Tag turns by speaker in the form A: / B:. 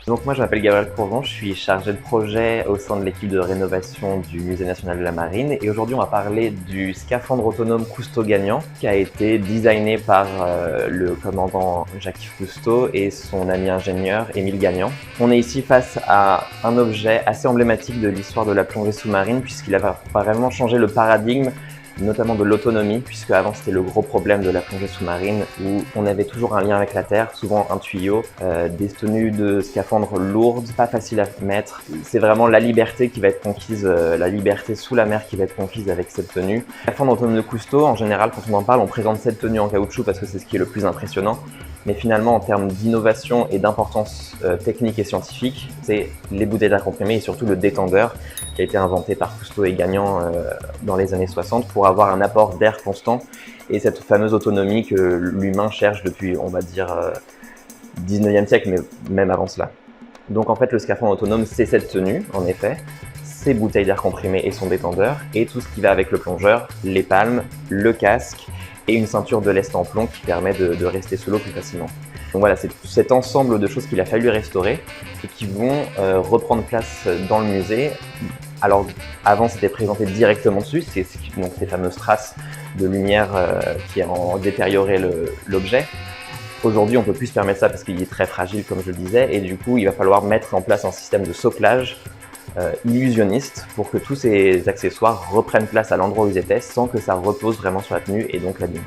A: Donc moi je m'appelle Gabriel Courvon, je suis chargé de projet au sein de l'équipe de rénovation du Musée national de la marine et aujourd'hui on va parler du scaphandre autonome Cousteau-Gagnant qui a été designé par le commandant Jacques Cousteau et son ami ingénieur Émile Gagnan. On est ici face à un objet assez emblématique de l'histoire de la plongée sous-marine puisqu'il a vraiment changé le paradigme notamment de l'autonomie, puisque avant c'était le gros problème de la plongée sous-marine où on avait toujours un lien avec la terre, souvent un tuyau, des tenues de scaphandre lourdes, pas faciles à mettre. C'est vraiment la liberté qui va être conquise, la liberté sous la mer qui va être conquise avec cette tenue. Le scaphandre autonome de Cousteau, en général, quand on en parle, on présente cette tenue en caoutchouc parce que c'est ce qui est le plus impressionnant. Mais finalement, en termes d'innovation et d'importance technique et scientifique, c'est les bouteilles d'air comprimé et surtout le détendeur qui a été inventé par Cousteau et Gagnan dans les années 60 pour avoir un apport d'air constant et cette fameuse autonomie que l'humain cherche depuis, on va dire, 19e siècle, mais même avant cela. Donc en fait, le scaphandre autonome, c'est cette tenue, en effet, ses bouteilles d'air comprimé et son détendeur, et tout ce qui va avec le plongeur, les palmes, le casque, et une ceinture de lest en plomb qui permet de rester sous l'eau plus facilement. Donc voilà, c'est cet ensemble de choses qu'il a fallu restaurer et qui vont reprendre place dans le musée. Alors avant c'était présenté directement dessus, c'est donc ces fameuses traces de lumière qui ont détérioré l'objet. Aujourd'hui on ne peut plus se permettre ça parce qu'il est très fragile comme je le disais et du coup il va falloir mettre en place un système de soclage illusionniste pour que tous ces accessoires reprennent place à l'endroit où ils étaient sans que ça repose vraiment sur la tenue et donc l'abîme.